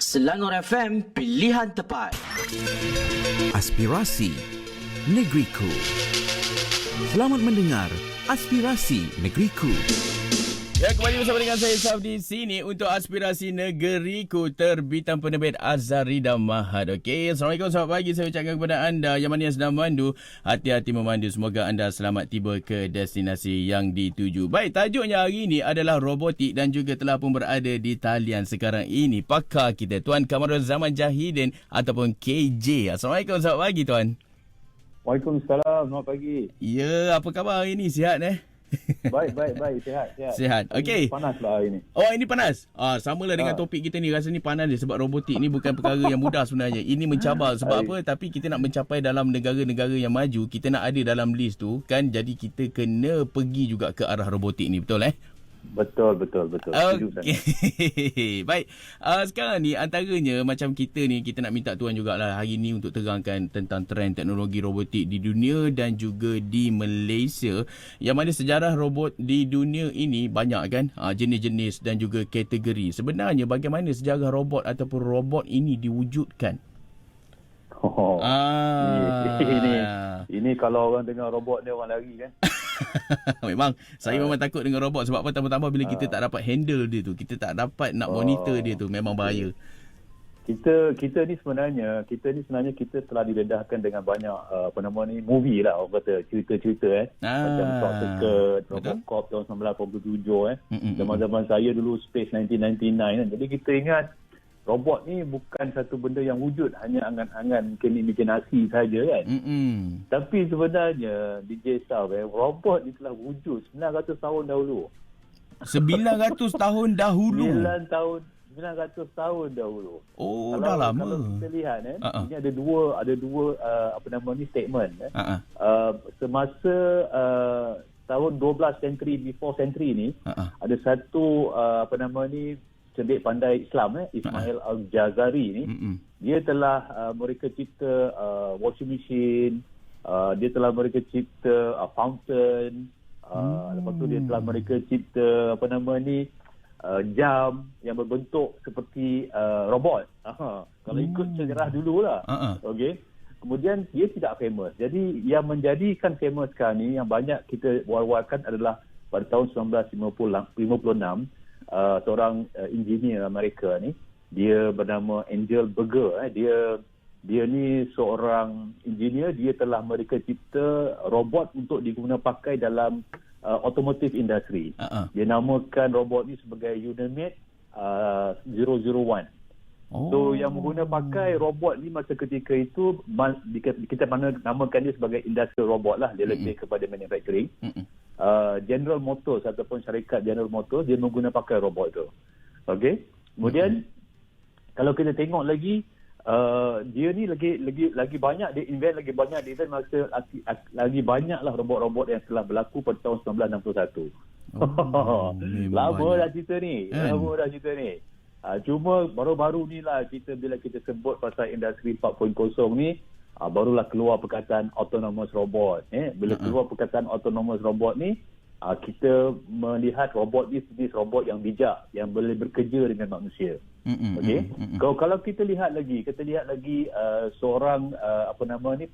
Selangor FM, pilihan tepat. Aspirasi Negeriku. Selamat mendengar Aspirasi Negeriku. Ya, kembali bersama dengan saya Saf di sini untuk Aspirasi Negeriku, terbitan penerbit Azharida Mahad. Okey, Assalamualaikum, selamat pagi. Saya ucapkan kepada anda yang mana yang sedang memandu, hati-hati memandu. Semoga anda selamat tiba ke destinasi yang dituju. Baik, tajuknya hari ini adalah robotik dan juga telah pun berada di talian sekarang ini pakar kita, Tuan Kamarul Zaman Jahidin ataupun KJ. Assalamualaikum, selamat pagi Tuan. Waalaikumsalam, selamat pagi. Ya, apa khabar hari ini? Sihat Baik, sihat. Sihat. Okey. Panaslah hari ni. Oh, ini panas. Samalah dengan topik kita ni. Rasa ni panas dia sebab robotik ni bukan perkara yang mudah sebenarnya. Ini mencabar sebab apa? Tapi kita nak mencapai dalam negara-negara yang maju, kita nak ada dalam list tu kan. Jadi kita kena pergi juga ke arah robotik ni, betul Betul. Okey. Baik. Sekarang ni antaranya macam kita ni, kita nak minta tuan jugalah hari ni untuk terangkan tentang trend teknologi robotik di dunia dan juga di Malaysia. Yang mana sejarah robot di dunia ini banyak kan, jenis-jenis dan juga kategori. Sebenarnya bagaimana sejarah robot ataupun robot ini diwujudkan? Ini kalau orang dengar robot ni orang lari kan. Memang saya memang takut dengan robot sebab apa, tambah-tambah bila kita tak dapat handle dia tu, kita tak dapat nak monitor dia tu, memang bahaya. Kita ni sebenarnya kita telah didedahkan dengan banyak movie lah, orang kata cerita-cerita macam Short Circuit, Robocop tahun 1987 zaman-zaman saya dulu Space 1999 kan. Jadi kita ingat robot ni bukan satu benda yang wujud hanya angan-angan imajinasi saja kan. Tapi sebenarnya DJ Saf, robot ni telah wujud 900 tahun dahulu. 900 tahun dahulu. 900 tahun dahulu. Oh, dah lama. Kalau kita lihat ini ada dua statement semasa tahun 12 before century ni ada satu cerdik pandai Islam Ismail Al-Jazari ni, dia telah mereka cipta washing machine, dia telah mereka cipta fountain, lepas tu dia telah mereka cipta jam yang berbentuk seperti robot. Kalau ikut sejarah dululah. Okey. Kemudian dia tidak famous. Jadi yang menjadikan famous sekarang ni yang banyak kita war-warkan adalah pada tahun 1956 seorang engineer Amerika ni, dia bernama Angel Berger. Dia ni seorang engineer, dia telah mereka cipta robot untuk digunakan pakai dalam automotive industry. Dia namakan robot ni sebagai Unimate 001. So yang menggunakan pakai robot ni masa ketika itu kita namakan dia sebagai industrial robot lah, dia lebih kepada manufacturing. General Motors ataupun syarikat General Motors dia menggunakan pakai robot tu. Okey. Kemudian kalau kita tengok lagi dia ni lagi banyak dia invent, lagi banyaklah robot-robot yang telah berlaku pada tahun 1961. Lama dah cerita ni. Cuma baru-baru ni lah bila kita sebut pasal industri 4.0 ni, barulah keluar perkataan autonomous robot. Bila keluar perkataan autonomous robot ni, kita melihat robot ni jenis robot yang bijak, yang boleh bekerja dengan manusia. Okey. Kalau kita lihat lagi seorang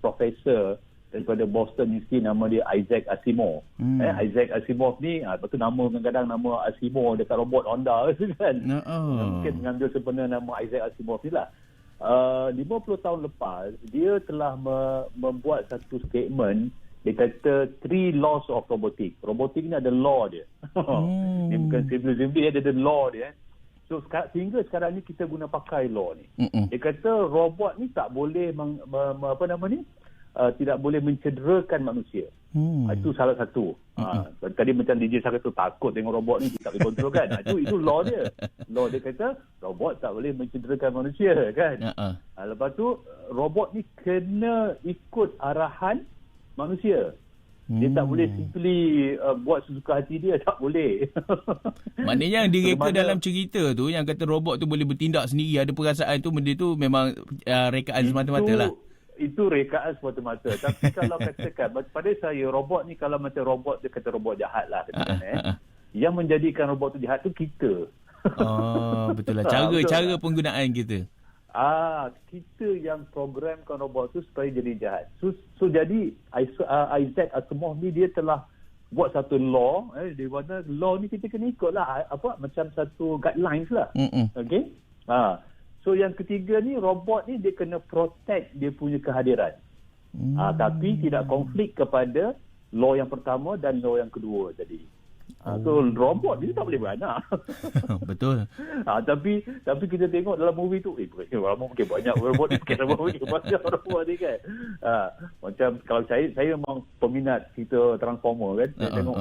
profesor daripada Boston University, nama dia Isaac Asimov. Isaac Asimov ni, betul nama kadang-kadang nama Asimov dekat robot Honda kan. Mungkin mengambil sebenarnya nama Isaac Asimov ni lah. 50 tahun lepas, dia telah membuat satu statement. Dia kata 3 laws of robotic. Robotik ni ada law dia. Dia bukan simply dia ada law dia. So sehingga sekarang ni kita guna pakai law ni. Dia kata robot ni tak boleh tidak boleh mencederakan manusia. Itu salah satu. Tadi macam DJ saya kata takut tengok robot ni tak boleh kontrol kan. Itu law dia. Law dia kata robot tak boleh mencederakan manusia kan. Lepas tu robot ni kena ikut arahan manusia. Dia tak boleh simply buat sesuka hati dia, tak boleh. Maknanya yang direka dalam cerita tu, yang kata robot tu boleh bertindak sendiri, ada perasaan tu, benda tu memang rekaan semata-mata lah. Itu rekaan semata-mata. Tapi kalau katakan, pada saya robot ni kalau macam robot, dia kata robot jahat lah. Yang menjadikan robot tu jahat tu kita. Betul lah. Betul Cara tak? penggunaan kita. Kita yang programkan robot tu supaya jadi jahat. So jadi Isaac Asimov ni dia telah buat satu law, di mana law ni kita kena ikut lah, macam satu guidelines lah. Okay? So yang ketiga ni, robot ni dia kena protect dia punya kehadiran. Tapi tidak konflik kepada law yang pertama dan law yang kedua tadi. So robot ni tak boleh beranak. Betul. Tapi kita tengok dalam movie tu, lama mungkin banyak robot ni, banyak robot ni kan. Macam kalau saya memang peminat cerita Transformer kan. Saya tengok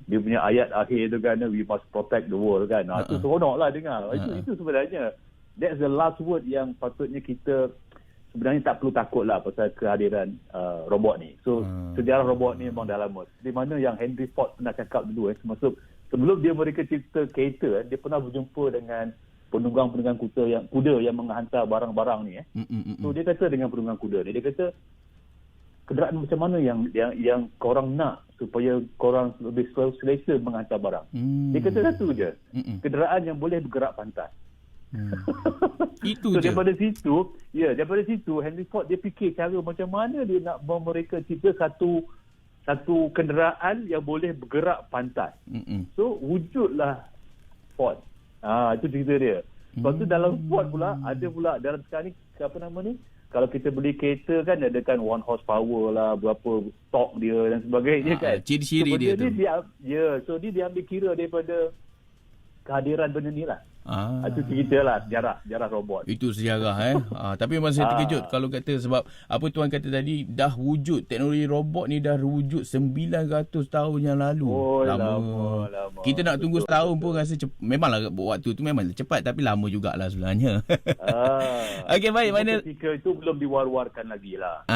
dia punya ayat akhir tu kan, we must protect the world kan. Itu seronok lah dengar. Itu sebenarnya that's the last word yang patutnya kita sebenarnya tak perlu takut lah pasal kehadiran robot ni. So sejarah robot ni memang dah lama. Di mana yang Henry Ford pernah cakap dulu, sebelum mereka cipta kereta, dia pernah berjumpa dengan penunggang kuda yang menghantar barang-barang ni. So dia kata dengan penunggang kuda dia kata, kenderaan macam mana yang korang nak supaya korang lebih selesa menghantar barang. Dia kata satu je, kenderaan yang boleh bergerak pantas. Itu so, je. daripada situ Henry Ford dia fikir cara macam mana dia nak mereka cipta satu kenderaan yang boleh bergerak pantas. So wujudlah Ford. Itu cerita dia. Lepas tu dalam Ford pula ada pula dalam sekarang ni, apa nama ni, kalau kita beli kereta kan ada kan 1 horsepower lah, berapa torque dia dan sebagainya kan. Ciri-ciri dia tu. So dia ambil kira daripada kehadiran benda ni lah. Itu cerita lah sejarah robot. Itu sejarah tapi memang saya terkejut kalau kata, sebab apa tuan kata tadi, dah wujud teknologi robot ni, dah wujud 900 tahun yang lalu. Lama. Kita nak tunggu setahun pun rasa memanglah waktu tu memang cepat, tapi lama jugalah sebenarnya. Okey, baik, mana ketika itu belum diwar-warkan lagi lah.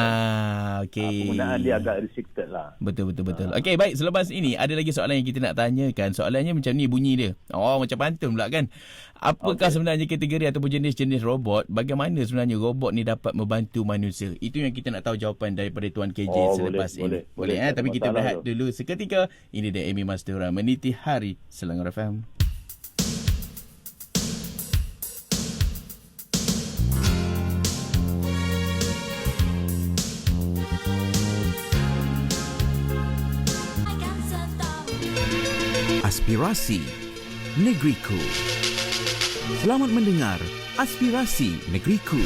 Okey. Penggunaan dia agak restricted lah. Betul. Okey, baik, selepas ini ada lagi soalan yang kita nak tanyakan. Soalannya macam ni bunyi dia. Macam pantun pula kan. Apakah sebenarnya kategori ataupun jenis-jenis robot? Bagaimana sebenarnya robot ni dapat membantu manusia? Itu yang kita nak tahu jawapan daripada Tuan KJ selepas ini. Boleh tapi kita berehat dulu seketika. Ini dia Amy Mastura meniti hari Selangor FM. Aspirasi Negeriku. Selamat mendengar Aspirasi Negeriku.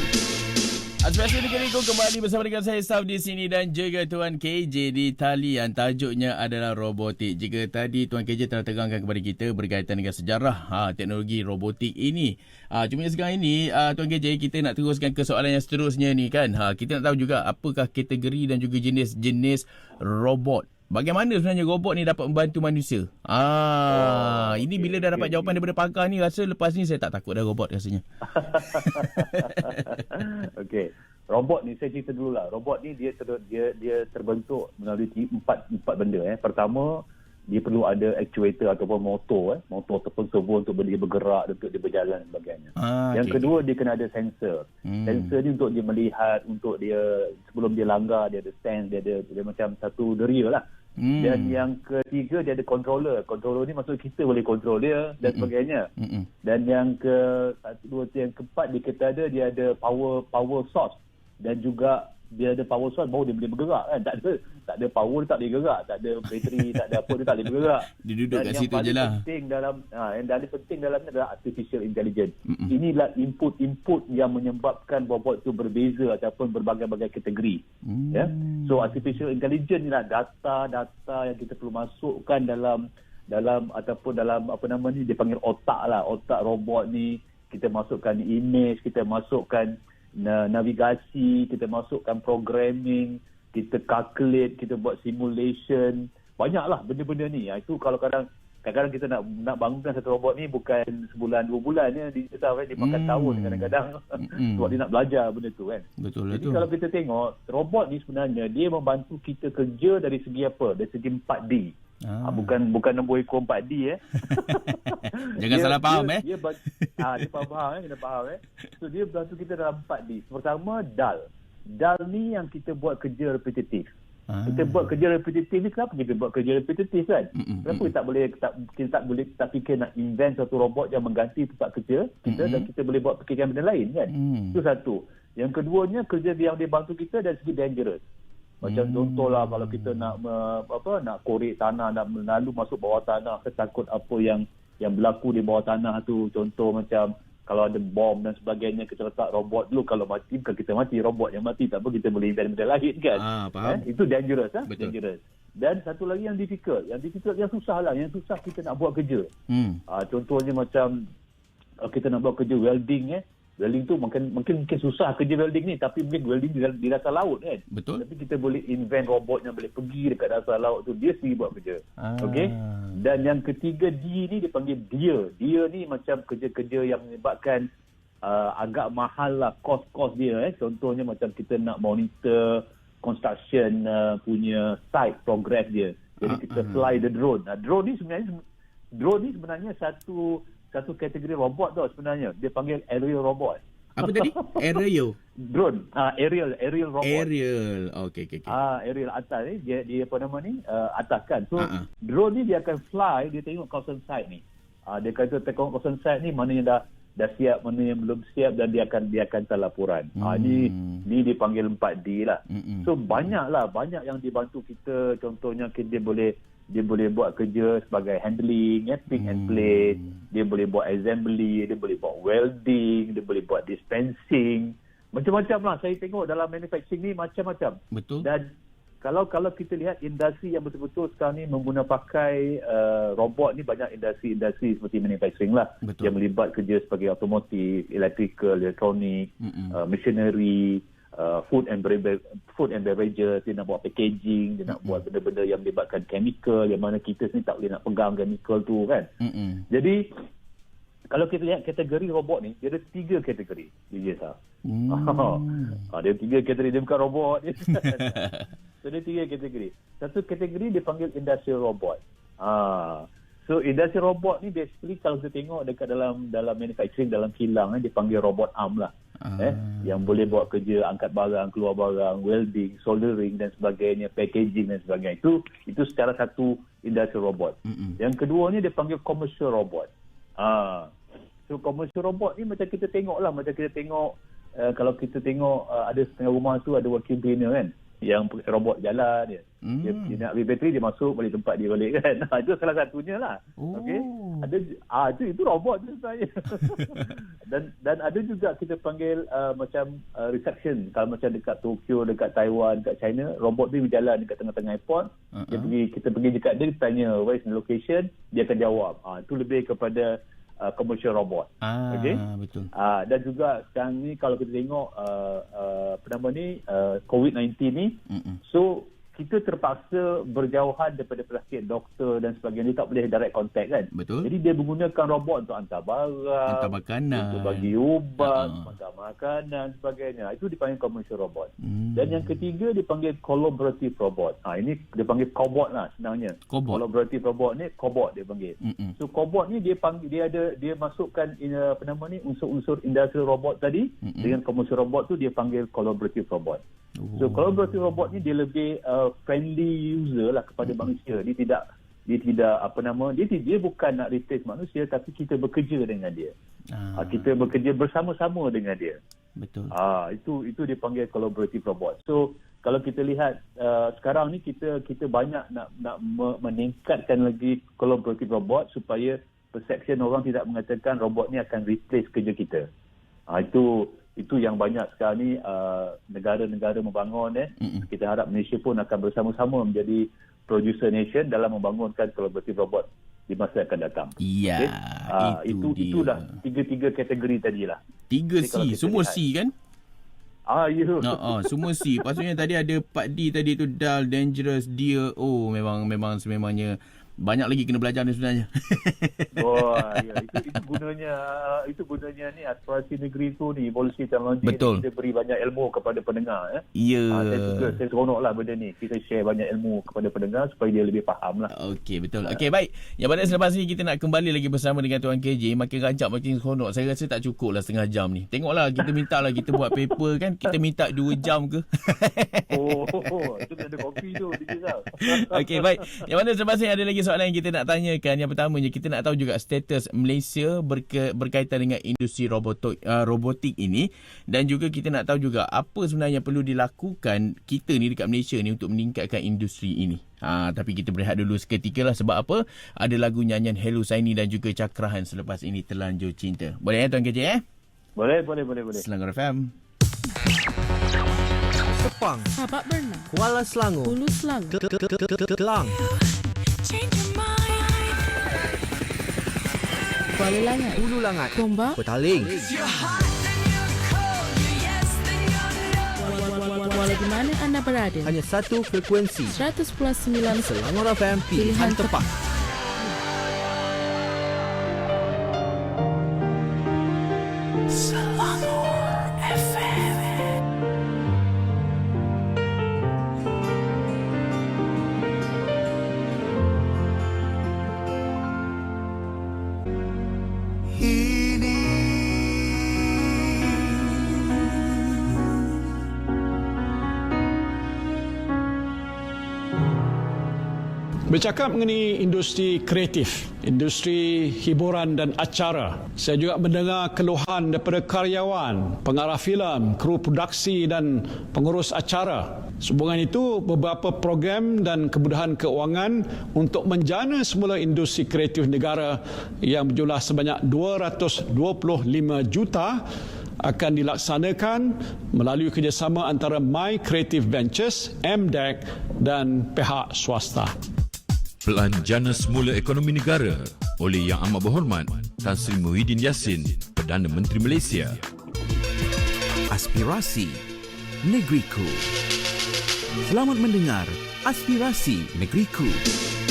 Aspirasi Negeriku kembali bersama dengan saya Saf di sini dan juga Tuan KJ di talian. Tajuknya adalah robotik. Jika tadi Tuan KJ telah terangkan kepada kita berkaitan dengan sejarah teknologi robotik ini. Cuma sekarang ini Tuan KJ, kita nak teruskan ke soalan yang seterusnya ni kan. Kita nak tahu juga apakah kategori dan juga jenis-jenis robot. Bagaimana sebenarnya robot ni dapat membantu manusia? Ini bila dah dapat jawapan daripada pakar ni, rasa lepas ni saya tak takut dah robot rasanya. Okey. Robot ni saya cerita dulu lah. Robot ni dia terbentuk melalui empat benda. Pertama, dia perlu ada actuator ataupun motor ataupun servo untuk dia bergerak, untuk dia berjalan dan sebagainya. Yang kedua, dia kena ada sensor. Sensor ni untuk dia melihat, untuk dia sebelum dia langgar, dia ada sense, dia macam satu deria lah. Dan yang ketiga, dia ada controller. Controller ni maksud kita boleh control dia dan sebagainya. Dan yang yang keempat, dia ada power source. Dan juga dia ada power source baru dia boleh bergerak kan. Tak ada power dia tak boleh gerak, tak ada bateri, tak ada apa dia tak boleh bergerak. Dia duduk kat situ je lah. Yang paling penting dalamnya adalah artificial intelligence. Inilah input yang menyebabkan robot tu berbeza ataupun berbagai-bagai kategori. So artificial intelligence ni lah data yang kita perlu masukkan dalam ataupun dalam apa nama ni, dia panggil otak lah. Otak robot ni kita masukkan image, kita masukkan navigasi, kita masukkan programming, kita calculate, kita buat simulation. Banyaklah benda-benda ni. Itu kalau kadang-kadang kita nak bangunkan satu robot ni bukan sebulan 2 bulan dia tahu kan, dia makan tahun kadang-kadang sebab dia nak belajar benda tu kan. Betul. Jadi kalau kita tengok robot ni sebenarnya dia membantu kita kerja dari segi apa? Dari segi 4D. Bukan nombor ekor 4D Jangan salah faham dia faham kena faham So dia bantu kita dalam 4D. Pertama, DAL ni yang kita buat kerja repetitif. Kita buat kerja repetitif ni, kenapa kita buat kerja repetitif kan? Kenapa kita tak boleh fikir nak invent satu robot yang mengganti tempat kerja kita dan kita boleh buat pekerjaan benda lain kan? Itu satu. Yang keduanya, kerja yang dia bantu kita dari segi dangerous. Macam contohlah kalau kita nak korek tanah, nak lalu masuk bawah tanah, ketakut apa yang berlaku di bawah tanah tu. Contoh macam kalau ada bom dan sebagainya, kita letak robot dulu, kalau mati bukan kita mati, robot yang mati, tak apa, kita boleh invent benda lain kan. Faham. Itu dangerous. Betul. Dangerous. Dan satu lagi yang difficult yang susah lah, yang susah kita nak buat kerja. Contohnya macam kita nak buat kerja welding welding tu mungkin susah kerja welding ni, tapi mungkin welding di dasar laut kan. Betul. Tapi kita boleh invent robot yang boleh pergi dekat dasar laut tu, dia sendiri buat kerja. Okey. Dan yang ketiga, D ni dipanggil Dia ni macam kerja-kerja yang menyebabkan agak mahal lah kos dia. Contohnya macam kita nak monitor construction punya site progress dia. Jadi kita fly the drone. Drone ni sebenarnya satu kategori robot tau sebenarnya. Dia panggil aerial robot. Apa tadi? Aerial? Drone. Aerial robot. Aerial. Okey. Aerial atas ni. Dia apa nama ni? Atas kan. So, drone ni dia akan fly, dia tengok kawasan site ni. Dia kata tengok kawasan site ni, mana yang dah siap, mana yang belum siap, dan dia akan hantar laporan. Ni dipanggil 4D lah. So, banyak yang dibantu kita. Contohnya, dia boleh buat kerja sebagai handling, pick and place. Dia boleh buat assembly, dia boleh buat welding, dia boleh buat dispensing. Macam-macam lah. Saya tengok dalam manufacturing ni macam-macam. Betul. Dan kalau kita lihat industri yang betul-betul sekarang ni menggunakan pakai robot ni, banyak industri seperti manufacturing lah. Betul. Yang melibat kerja sebagai automotive, electrical, elektronik, machinery, food and beverages. Dia nak buat packaging, dia nak buat benda-benda yang melibatkan chemical, yang mana kita sendiri tak boleh nak pegang chemical tu kan. Jadi kalau kita lihat kategori robot ni, dia ada 3 kategori. Dia Dia ada 3 kategori, dia bukan robot. So dia 3 kategori. Satu kategori dia panggil industrial robot. So industrial robot ni basically kalau kita tengok dekat dalam manufacturing, dalam kilang, dia panggil robot arm lah. Yang boleh buat kerja, angkat barang, keluar barang, welding, soldering dan sebagainya, packaging dan sebagainya. Itu secara satu industrial robot. Yang kedua ni dia panggil commercial robot. So commercial robot ni macam kita tengok lah, kalau kita tengok ada setengah rumah tu ada vacuum cleaner kan, yang robot jalan dia. Dia nak beli bateri, dia masuk balik tempat dia balik kan. Itu salah satunya lah. Okey. Ada itu robot tu sebenarnya. dan ada juga kita panggil macam reception. Kalau macam dekat Tokyo, dekat Taiwan, dekat China, robot tu berjalan dekat tengah-tengah airport. Kita pergi dekat dia, kita tanya where is the location, dia akan jawab. Itu lebih kepada commercial robot. Okey. Betul. Dan juga sekarang ni kalau kita tengok COVID-19 ni, so kita terpaksa berjauhan daripada pesakit, doktor dan sebagainya. Dia tak boleh direct contact kan. Betul. Jadi dia menggunakan robot untuk hantar barang, hantar makanan, untuk bagi ubat, hantar makanan sebagainya. Itu dipanggil commercial robot. Dan yang ketiga dipanggil collaborative robot. Ini dia panggil cobot lah senangnya. Collaborative robot ni cobot dia panggil. So cobot ni dia masukkan unsur-unsur industrial robot tadi dengan commercial robot tu dia panggil collaborative robot. So collaborative robot ni dia lebih friendly user lah kepada manusia. Dia bukan nak replace manusia, tapi kita bekerja dengan dia. Kita bekerja bersama-sama dengan dia. Betul. Itu dipanggil collaborative robot. So kalau kita lihat sekarang ni kita banyak nak meningkatkan lagi collaborative robot supaya perception orang tidak mengatakan robot ni akan replace kerja kita. Itu yang banyak sekarang ni negara-negara membangun. Kita harap Malaysia pun akan bersama-sama menjadi producer nation dalam membangunkan collaborative robot di masa akan datang. Ya, itulah 3 kategori tadilah. 3C, semua C kan? Ya. Semua C. Maksudnya tadi ada 4D tadi tu, dull, dangerous, dear. Memang sememangnya Banyak lagi kena belajar ni sebenarnya. Ya, itu gunanya ni aspirasi negeriku ni, evolusi teknologi. Betul. Kita beri banyak ilmu kepada pendengar. Ya. Saya seronoklah benda ni. Kita share banyak ilmu kepada pendengar supaya dia lebih faham lah. Okey, betul. Okey, baik. Yang pada selepas ni kita nak kembali lagi bersama dengan Tuan KJ. Makin rancak makin seronok. Saya rasa tak cukup lah setengah jam ni. Tengoklah, kita minta lah kita buat paper kan. Kita minta 2 jam ke? Itu ada kopi tu. Okey, baik. Yang mana selepas ni ada lagi soalan yang kita nak tanyakan. Yang pertamanya, kita nak tahu juga status Malaysia berkaitan dengan industri robotik ini. Dan juga kita nak tahu juga apa sebenarnya perlu dilakukan kita ni dekat Malaysia ni untuk meningkatkan industri ini. Tapi kita berehat dulu seketika lah. Sebab apa? Ada lagu nyanyian Hello Saini dan juga Cakrahan selepas ini, Terlanjur Cinta. Boleh Tuan KJ Boleh. Selangor FM. Sepang, Sabak Bernah, Kuala Selangor, Hulu Selangor, Kelang, Kuala Langat, Hulu Langat, Gombak, Petaling. Walau di mana anda berada, Hanya satu frekuensi, 100.9 Selangor FM, pilihan tepat. Bercakap mengenai industri kreatif, industri hiburan dan acara, saya juga mendengar keluhan daripada karyawan, pengarah filem, kru produksi dan pengurus acara. Sehubungan itu, beberapa program dan kemudahan keuangan untuk menjana semula industri kreatif negara yang berjumlah sebanyak 225 juta akan dilaksanakan melalui kerjasama antara My Creative Ventures, MDEC dan pihak swasta. Pelanjana Semula Ekonomi Negara oleh Yang Amat Berhormat Tan Sri Muhyiddin Yassin, Perdana Menteri Malaysia. Aspirasi Negeriku. Selamat mendengar Aspirasi Negeriku.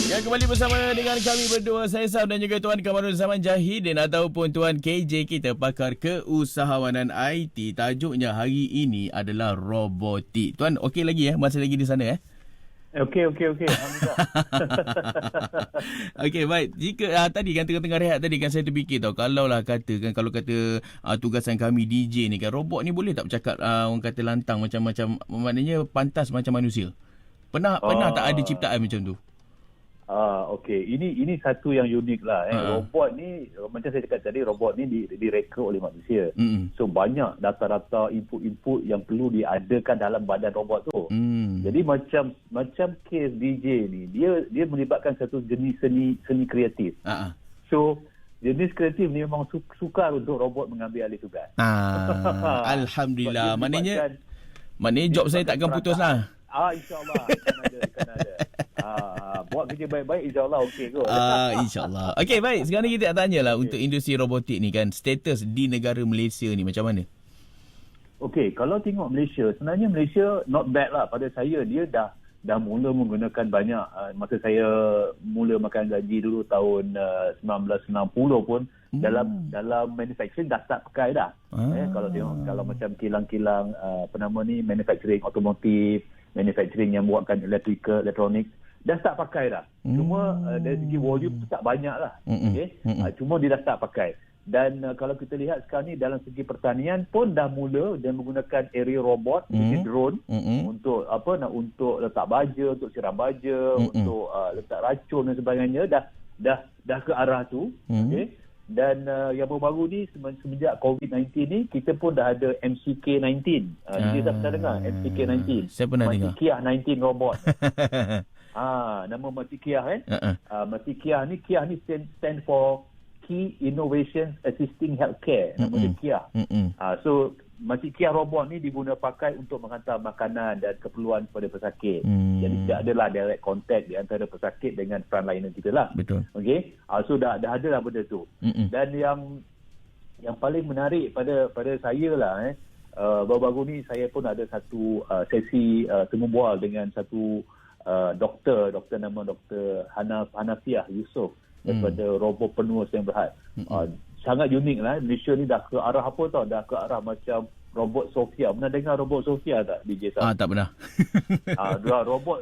Yang kembali bersama dengan kami berdua, saya Sam dan juga Tuan Kamarul Zaman Jahidin ataupun Tuan KJ kita, pakar keusahawanan IT. Tajuknya hari ini adalah robotik. Tuan, okey lagi masih lagi di sana Okey. Alhamdulillah. Okey, baik. Jika tadi kan tengah-tengah rehat tadi kan saya terfikir kalau kata tugasan kami DJ ni kan, robot ni boleh tak bercakap orang kata lantang macam maknanya pantas macam manusia. Pernah tak ada ciptaan macam tu? Okey. Ini satu yang unik lah. Robot ni, macam saya cakap tadi, robot ni direka oleh manusia. So banyak data-data, input-input yang perlu diadakan dalam badan robot tu. Jadi macam kes DJ ni, dia melibatkan satu jenis seni kreatif. So jenis kreatif ni memang sukar untuk robot mengambil alih tugas. Alhamdulillah. Maknanya job saya takkan putus lah. InsyaAllah akan ada. Buat kerja baik-baik, insyaAllah okey kot. InsyaAllah. Okey, baik. Sekarang kita nak tanyalah untuk industri robotik ni kan, status di negara Malaysia ni macam mana? Okey, kalau tengok Malaysia, sebenarnya Malaysia not bad lah pada saya. Dia dah mula menggunakan banyak. Masa saya mula makan gaji dulu tahun 1990 pun, dalam manufacturing dah start pakai dah. Kalau tengok, kalau macam kilang-kilang manufacturing otomotif, manufacturing yang buatkan elektronik, dah start pakai dah. Cuma dari segi volume tu tak banyak lah. Cuma dia dah start pakai. Dan kalau kita lihat sekarang ni dalam segi pertanian pun dah mula dan menggunakan aerial robot, drone, untuk untuk letak baja, untuk siram baja, untuk letak racun dan sebagainya, dah ke arah tu. Dan yang baru-baru ni semenjak COVID-19 ni, kita pun dah ada MCK-19. Kita pernah dengar MCK-19? Saya pernah dengar. Kiah 19 robot. Nama Makcik Kiah kan? Makcik Kiah ni stand for Key Innovations Assisting Healthcare. Nama dia Kiah. So Makcik Kiah robot ni diguna pakai untuk menghantar makanan dan keperluan kepada pesakit. Jadi tidak adalah direct contact di antara pesakit dengan frontliner kita lah. Betul. Okey. So dah ada lah benda tu. Dan yang paling menarik pada saya lah baru-baru ni saya pun ada satu sesi temu bual dengan satu doktor nama Dr. Hanafiah Yusof daripada Robopreneurs yang Berhad. Sangat unik lah. Malaysia ni dah ke arah apa tau? Dah ke arah macam robot Sofia. Pernah dengar robot Sofia tak, DJ Sam? Tak pernah.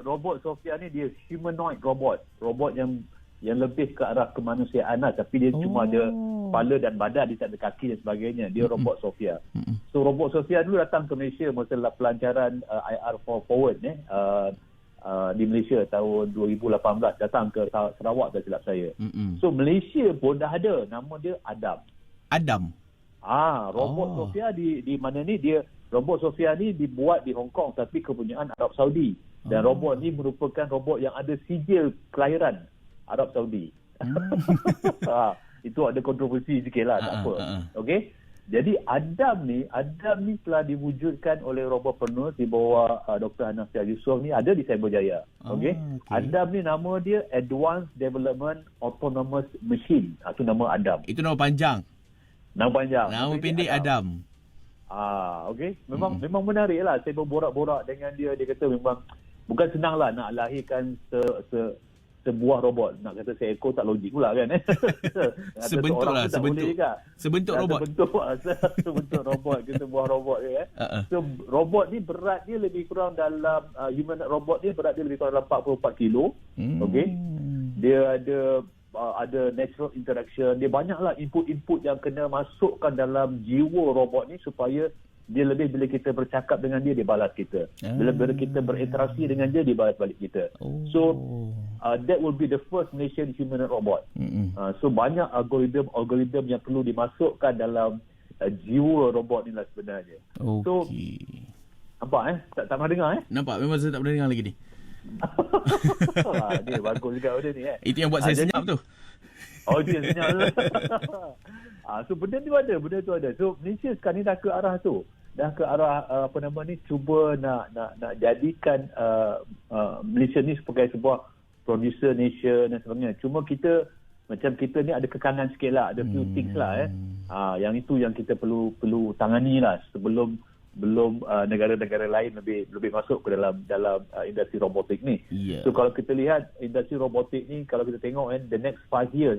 Robot Sofia ni dia humanoid robot. Robot yang lebih ke arah kemanusiaan lah. Tapi dia cuma ada kepala dan badan, dia tak ada kaki dan sebagainya. Dia robot Sofia. So robot Sofia dulu datang ke Malaysia masa pelancaran IR Forward di Malaysia tahun 2018. Datang ke Sarawak tak silap saya. So Malaysia pun dah ada. Nama dia Adam. Robot Sofia di mana ni, dia robot Sofia ni dibuat di Hong Kong tapi kepunyaan Arab Saudi. Dan robot ni merupakan robot yang ada sijil kelahiran Arab Saudi. Itu ada kontroversi sikit lah, tak apa. Okey. Jadi Adam ni telah diwujudkan oleh Robopreneurs di bawah Dr. Hanafiah Yusof ni, ada di Cyberjaya. Okey. Adam ni nama dia Advanced Development Autonomous Machine. Itu nama Adam. Itu nama panjang. Nama panjang. Nama pendek Adam. Okey. Memang menarik lah. Saya berborak-borak dengan dia. Dia kata memang bukan senang lah nak lahirkan sebuah robot. Nak kata seekor tak logik pula kan. Sebentuk robot. Sebentuk robot ke sebuah robot ke kan. So robot ni berat dia lebih kurang dalam human robot ni berat dia lebih kurang dalam 44 kilo. Okey. Dia ada natural interaction. Dia banyaklah input-input yang kena masukkan dalam jiwa robot ni supaya dia lebih, bila kita bercakap dengan dia balas kita. Bila kita berinteraksi dengan dia balas balik kita. So that will be the first Malaysian humanoid robot. So banyak algoritma yang perlu dimasukkan dalam jiwa robot ni lah sebenarnya. So nampak tak pernah dengar Nampak, memang saya tak pernah dengar lagi ni. Dia bagus juga benda ni Itu yang buat saya senyap tu. Itu yang senyap tu. So benda tu ada. So Malaysia sekarang ni dah ke arah tu. Dah ke arah cuba nak jadikan Malaysia ni sebagai sebuah producer nation dan sebagainya. Cuma kita ni ada kekangan sikit lah, ada few things lah yang itu yang kita perlu tangani lah sebelum negara-negara lain lebih masuk ke dalam industri robotik ni. So kalau kita lihat industri robotik ni, kalau kita tengok the next 5 years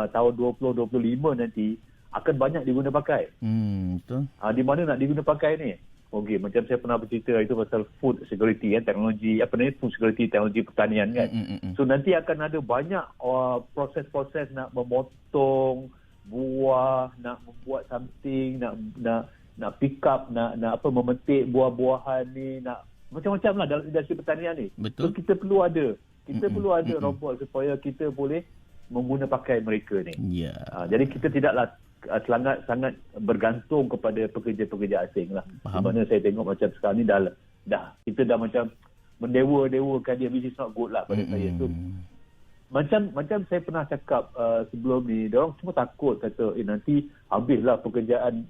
tahun 2025 nanti akan banyak diguna pakai. Betul. Di mana nak diguna pakai ni? Okey, macam saya pernah bercerita itu pasal food security teknologi food security teknologi pertanian kan. So nanti akan ada banyak proses-proses nak memotong buah, nak membuat something, nak pick up, nak memetik buah-buahan ni, nak macam-macam lah dalam industri pertanian ni. Betul. So kita perlu ada robot supaya kita boleh mengguna pakai mereka ni. Jadi kita tidaklah sangat bergantung kepada pekerja-pekerja asing lah. Di mana saya tengok macam sekarang ni kita dah macam mendewa-dewakan dia, which is not good lah pada saya. So macam saya pernah cakap sebelum ni, diorang semua takut kata nanti habislah pekerjaan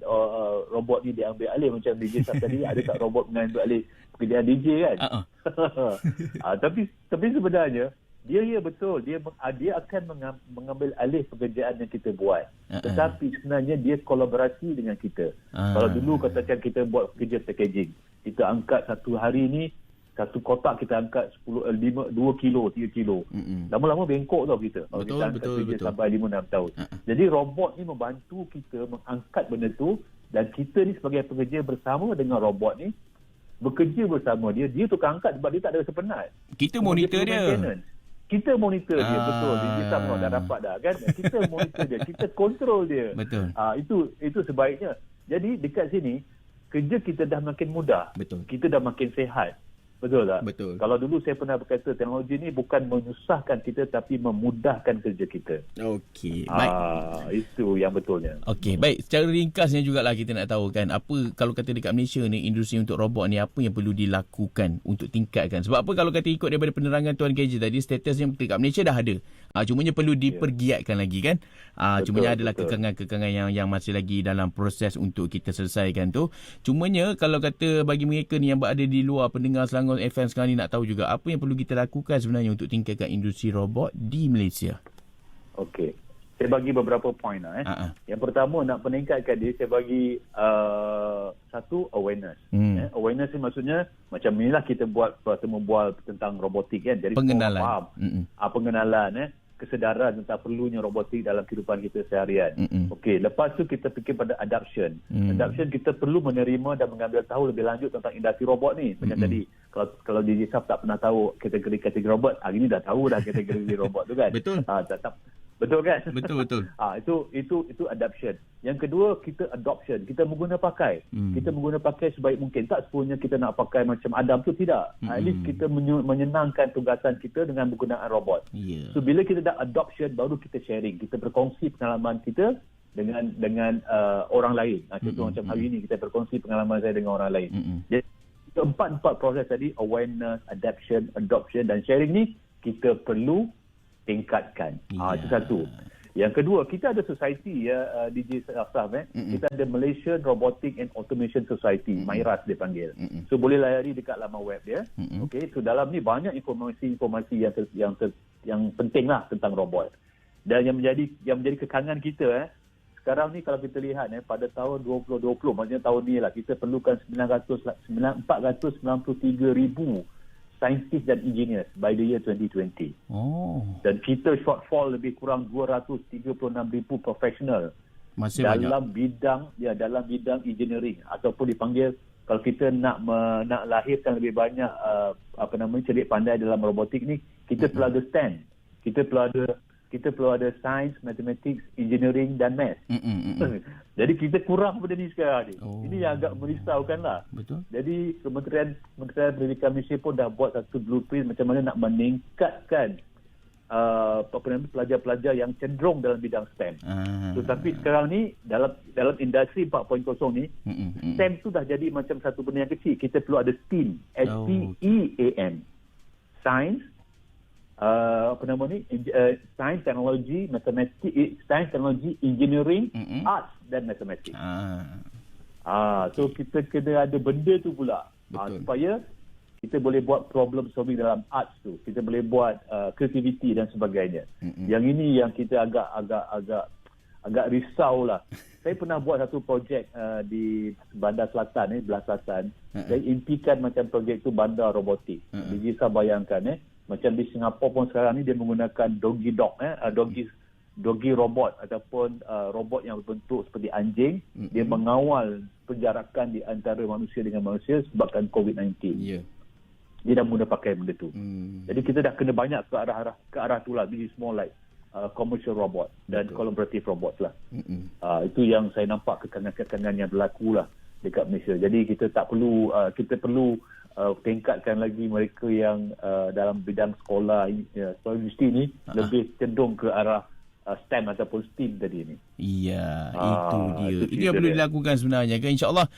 robot ni diambil alih. Macam DJ Sam tadi, ada tak robot mengambil alih pekerjaan DJ kan? Tapi sebenarnya dia betul, dia akan mengambil alih pekerjaan yang kita buat. Tetapi sebenarnya dia kolaborasi dengan kita. Kalau dulu katakan kita buat kerja packaging, kita angkat satu hari ni satu kotak kita angkat 2 kilo, 3 kilo. Lama-lama bengkok tau kita. Kalau kita angkat kerja sampai 5-6 tahun. Jadi robot ni membantu kita mengangkat benda tu, dan kita ni sebagai pekerja bersama dengan robot ni bekerja bersama dia tukar angkat sebab dia tak ada rasa penat. Kita monitor dia. Kita monitor dia, betul. Dia sama dah dapat dah kan. Kita monitor dia, kita kontrol dia. Betul. Itu sebaiknya. Jadi dekat sini kerja kita dah makin mudah. Betul. Kita dah makin sihat. Betul tak? Betul. Kalau dulu saya pernah berkata teknologi ni bukan menyusahkan kita tapi memudahkan kerja kita. Okey, baik. Itu yang betulnya. Okey, baik. Secara ringkasnya jugalah kita nak tahu kan, apa kalau kata dekat Malaysia ni industri untuk robot ni apa yang perlu dilakukan untuk tingkatkan. Sebab apa, kalau kata ikut daripada penerangan Tuan KJ tadi, statusnya dekat Malaysia dah ada. Cumanya perlu dipergiatkan lagi kan. Cumanya adalah kekangan-kekangan yang masih lagi dalam proses untuk kita selesaikan tu. Cumanya kalau kata bagi mereka ni yang berada di luar, pendengar Selangor FM sekarang ni nak tahu juga apa yang perlu kita lakukan sebenarnya untuk tingkatkan industri robot di Malaysia. Okey. Saya bagi beberapa point lah. Yang pertama, nak peningkatkan dia, saya bagi satu, awareness. Awareness ni maksudnya macam inilah kita buat pertemuan bual tentang robotik kan. Jadi pengenalan. faham pengenalan, kesedaran tentang perlunya robotik dalam kehidupan kita seharian. Okey, lepas tu kita fikir pada adoption. Adoption, kita perlu menerima dan mengambil tahu lebih lanjut tentang industri robot ni. Macam tadi, kalau DJ Saf tak pernah tahu kategori robot, hari ni dah tahu dah kategori robot tu kan. Betul. Betul kan? Betul. Itu adoption. Yang kedua, kita adoption. Kita mengguna pakai. Kita mengguna pakai sebaik mungkin. Tak sepenuhnya kita nak pakai macam Adam tu, tidak. At least kita menyenangkan tugasan kita dengan penggunaan robot. So bila kita dah adoption, baru kita sharing. Kita berkongsi pengalaman kita dengan orang lain. Contoh macam hari ini kita berkongsi pengalaman saya dengan orang lain. Jadi empat proses tadi, awareness, adoption dan sharing ni kita perlu tingkatkan. Itu satu. Yang kedua, kita ada society DJ Saf. Kita ada Malaysian Robotic and Automation Society, MAIRAS dia panggil. So boleh layari dekat laman web dia. Okay, so dalam ni banyak informasi yang penting lah tentang robot. Dan yang menjadi kekangan kita sekarang ni, kalau kita lihat pada tahun 2020, maksudnya tahun ni lah, kita perlukan 493,000 saintis dan engineers by the year 2020. Dan kita shortfall lebih kurang 236,000 profesional dalam bidang engineering, ataupun dipanggil, kalau kita nak lahirkan lebih banyak cerdik pandai dalam robotik ni, kita perlu ada STEM. Kita perlu ada science, mathematics, engineering dan math. Jadi kita kurang benda ni sekarang ni. Ini yang agak merisaukan lah. Betul. Jadi Kementerian Pendidikan Malaysia pun dah buat satu blueprint macam mana nak meningkatkan pelajar-pelajar yang cenderung dalam bidang STEM. Tapi sekarang ni dalam industri 4.0 ni, STEM tu dah jadi macam satu benda yang kecil. Kita perlu ada STEAM, STEAM. Science, science, technology, mathematics, science, technology, engineering, arts dan mathematics. So kita kena ada benda tu pula, supaya kita boleh buat problem solving dalam arts tu. Kita boleh buat creativity dan sebagainya. Yang ini yang kita agak risau lah. Saya pernah buat satu projek di Bandar Selatan, Belah Selatan. Saya impikan macam projek tu bandar robotik. Bisa bayangkan macam di Singapura pun sekarang ni dia menggunakan doggy robot ataupun robot yang berbentuk seperti anjing. Dia mengawal penjarakan di antara manusia dengan manusia sebabkan COVID-19. Dia dah mula pakai benda tu. Jadi kita dah kena banyak ke arah tu lah. This is more like commercial robot dan collaborative robot lah. Itu yang saya nampak kekangan-kekangan yang berlaku lah dekat Malaysia. Jadi kita perlu tingkatkan lagi mereka yang dalam bidang sekolah universiti ni lebih cenderung ke arah STEM ataupun STEAM tadi ni. Itu dia. Itu yang perlu dilakukan sebenarnya kan, insya-Allah.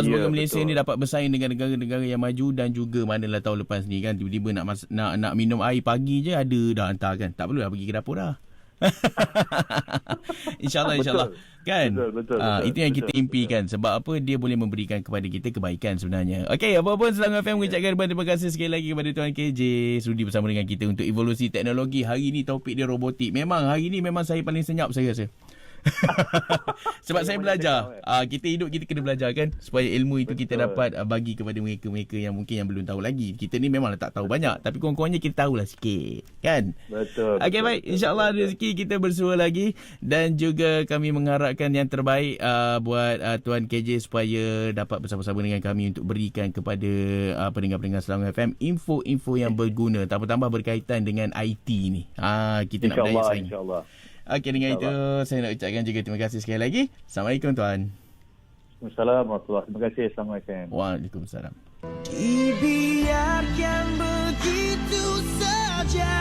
Semoga Malaysia ni dapat bersaing dengan negara-negara yang maju, dan juga manalah tahun lepas ni kan tiba-tiba nak minum air pagi je ada dah hantar kan. Tak perlu dah pergi ke dapur dah. InsyaAllah kan. Betul, itu yang kita impikan. Sebab apa, dia boleh memberikan kepada kita kebaikan sebenarnya. Okey, apa-apa Selangor FM mengucapkan terima kasih sekali lagi kepada Tuan KJ sudi bersama dengan kita untuk evolusi teknologi. Hari ni topik dia robotik. Hari ni memang saya paling senyap saya rasa. Sebab saya belajar. Kita hidup, kita kena belajar kan, supaya ilmu itu kita dapat bagi kepada mereka-mereka yang mungkin yang belum tahu lagi. Kita ni memanglah tak tahu banyak, tapi kurang-kurangnya kita tahulah sikit kan. Betul. Okey, baik, insya-Allah rezeki kita bersua lagi, dan juga kami mengharapkan yang terbaik buat Tuan KJ supaya dapat bersama-sama dengan kami untuk berikan kepada pendengar-pendengar Selangor FM info-info yang berguna, tambah-tambah berkaitan dengan IT ni. Kita nak berdaya saing. InsyaAllah. Okey, dengan itu saya nak ucapkan juga terima kasih sekali lagi. Assalamualaikum tuan. Waalaikumsalam warahmatullahi. Terima kasih. Assalamualaikum. Waalaikumsalam. Dibiarkan begitu saja.